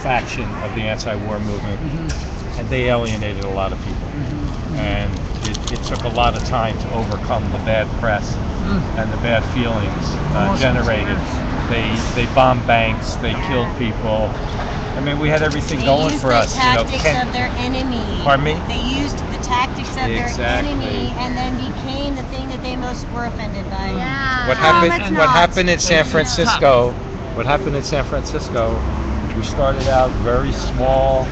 faction of the anti-war movement, and they alienated a lot of people. And it took a lot of time to overcome the bad press and the bad feelings generated. They bombed banks, they killed people. I mean, we had everything going for us. They used the tactics of their enemy. Pardon me? They used the tactics of their enemy and then became the thing that they most were offended by. Yeah. What happened in San Francisco? What happened in San Francisco? We started out very small,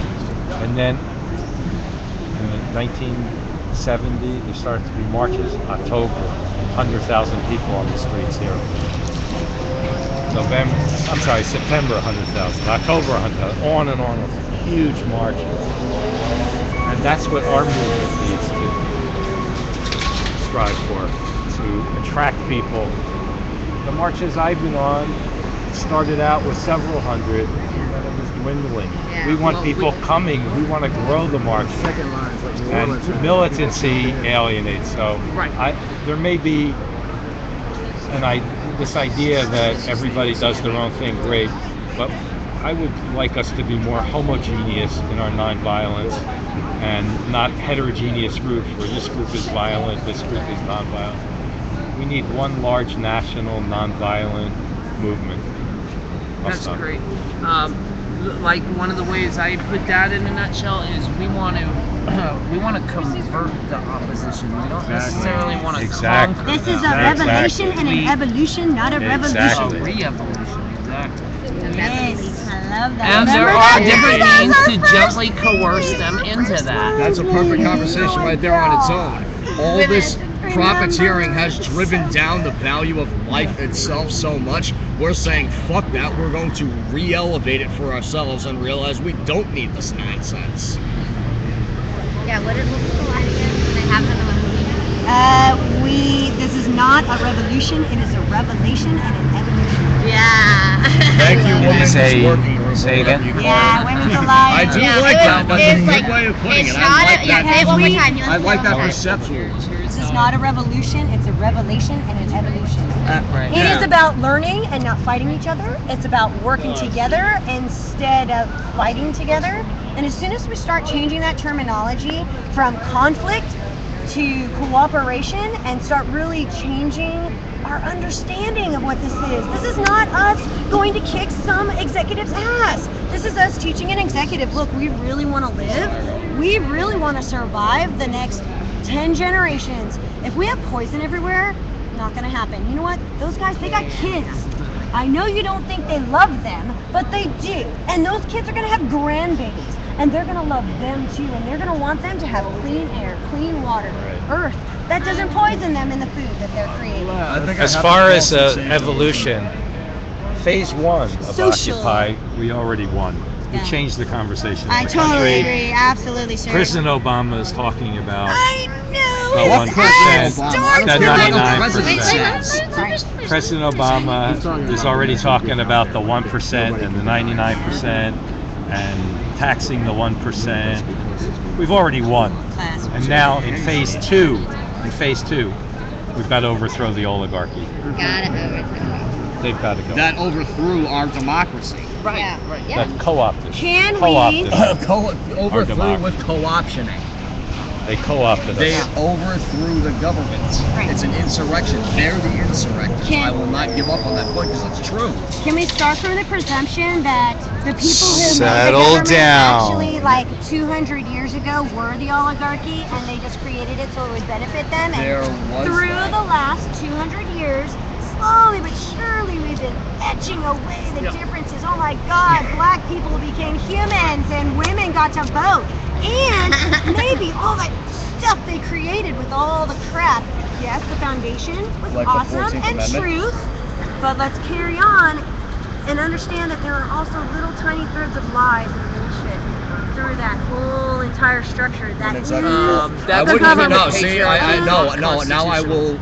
and then in 1970 there started to be marches. October, 100,000 people on the streets here. September 100,000, October 100,000, on and on, huge marches. And that's what our movement needs to strive for, to attract people. The marches I've been on started out with several hundred, and it was dwindling. Yeah. We want people coming, we want to grow the march. And militancy alienates, so there may be this idea that everybody does their own thing, great, but I would like us to be more homogeneous in our nonviolence and not heterogeneous groups where this group is violent, this group is nonviolent. We need one large national nonviolent movement. That's great. Like one of the ways I put that in a nutshell is we want to convert the opposition. We don't necessarily want to conquer. This is a revelation and an evolution, not a revolution. A re-evolution, exactly. Yes, I love that. And there are different means to gently coerce them into that. That's a perfect conversation right there on its own. All this profiteering has driven down the value of life itself so much. We're saying, fuck that, we're going to re-elevate it for ourselves and realize we don't need this nonsense. Yeah, what's the line again? They have that on this is not a revolution, it is a revelation and an evolution. Yeah. Thank you, women. Say again? Yeah, women's alive. I do like that, but it's a good way of putting it. I like that. Say it one more time. I like that perception. This is not a revolution, it's a revelation and an evolution. It is about learning and not fighting each other. It's about working together instead of fighting together. And as soon as we start changing that terminology from conflict to cooperation and start really changing our understanding of what this is not us going to kick some executive's ass. This is us teaching an executive, look, we really want to live. We really want to survive the next 10 generations. If we have poison everywhere, not going to happen. You know what? Those guys, they got kids. I know you don't think they love them, but they do. And those kids are going to have grandbabies. And they're going to love them too. And they're going to want them to have clean air, clean water, earth. That doesn't poison them in the food that they're creating. As far as evolution, phase one of Occupy, we already won. We changed the conversation. I totally agree. Absolutely, sir. President Obama is talking about the 1%, the 99%. President Obama is already talking about the 1% and the 99% and taxing the 1%. We've already won. And now in phase two, we've got to overthrow the oligarchy. Got it overthrow. They've got to go. That overthrew our democracy. Right. Yeah. That co-opted. Can we overthrew with co-optioning. They co-opted They us. overthrew the government. It's an insurrection. They're the insurrectors. I will not give up on that point because it's true. Can we start from the presumption that the people who Settle made the government down. actually, like 200 years ago, were the oligarchy, and they just created it so it would benefit them? And through the last 200 years, slowly but surely, we've been etching away the differences. Oh my God, black people became humans, and women got to vote. And maybe all that stuff they created with all the crap. Yes, the foundation was like awesome and truth, but let's carry on and understand that there are also little tiny threads of lies and bullshit through that whole entire structure. That is I wouldn't even know. See, now I will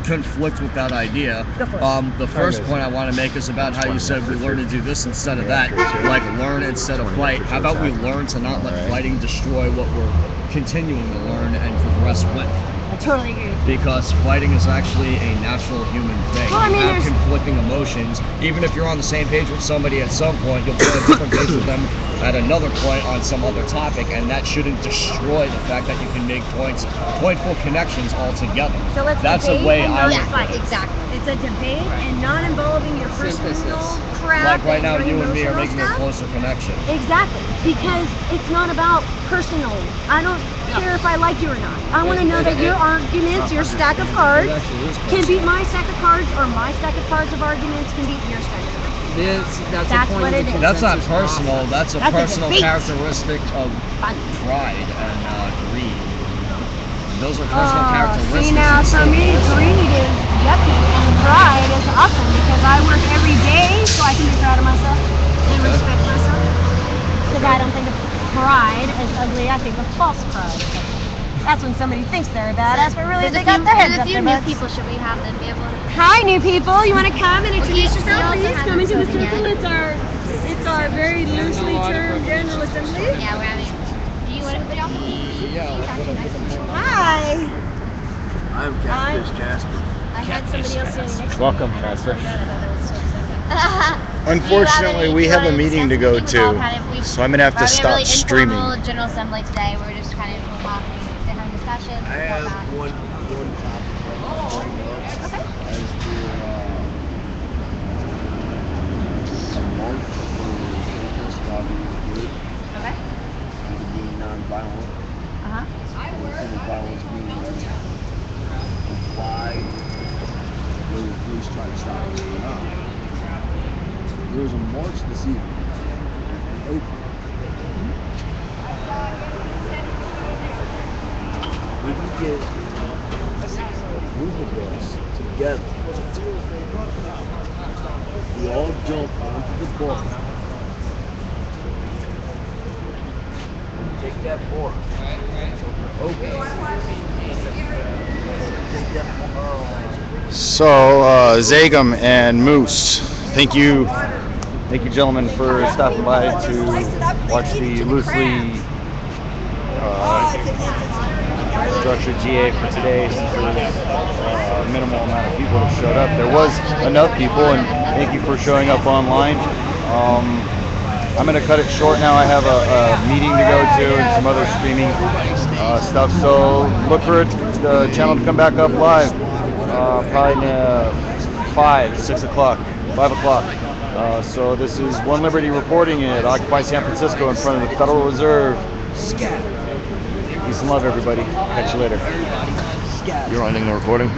conflict with that idea. The first point I want to make is about how you said we learn to do this instead of that, like learn instead of fight. How about we learn to not let fighting destroy what we're continuing to learn and progress with? I totally agree with you. Because fighting is actually a natural human thing. Well, I mean, you have there's- conflicting emotions. Even if you're on the same page with somebody at some point, you'll be on a different page with them at another point on some other topic, and that shouldn't destroy the fact that you can make pointful connections all together. So let's That's debate a way and I not would fight. put it. Exactly. It's a debate and not involving your personal Synthesis. crap. Like right and now, your you and me are emotional making a stuff. closer connection. Exactly, because it's not about personal. I don't care if I like you or not. I want to know that your arguments, your stack of cards, It actually is can beat personal. my stack of cards, or my stack of cards of arguments can beat your stack of cards. That's That's the point what of it the is. That's not consensus personal. process. That's a That's a personal debate. characteristic of Fun. pride and greed. Those are personal characteristics. See, now for me, greed is yucky and pride is awesome because I work every day so I can be proud of myself and respect myself. Because I don't think of pride as ugly, I think of false pride. That's when somebody thinks they're a badass, but really they got their heads up There's a few their new butts. people should we have them be able to... Hi, new people. You want to come and introduce Okay, yourself, we also please? have Come into the them circle. together. It's our very loosely termed general assembly. Yeah, we're having... Do you want to put y'all? Hi. I'm Catfish Casper. I had somebody else sitting next to me. Welcome, Casper. Unfortunately, we have a meeting to go to, so I'm gonna have to stop Really streaming. informal general assembly today. We're just kind of talking, having discussions. I have one topic to bring up as to a month for protest lobbying good Okay. and being non-violent. Uh-huh. And the violence being why will the police try to stop us or not? There was a march this evening in Oakland. We can get a group of us together. We all jump onto the bar and take that bar. Okay. Take that So, Zagum and Moose, thank you gentlemen for stopping by to watch the loosely structured GA for today. Since there was a minimal amount of people that showed up, there was enough people, and thank you for showing up online. I'm going to cut it short now. I have a meeting to go to and some other streaming stuff, so look for the channel to come back up live probably in 5 o'clock. So this is One Liberty reporting at Occupy San Francisco in front of the Federal Reserve. Peace and love, everybody. Catch you later. You're ending the recording?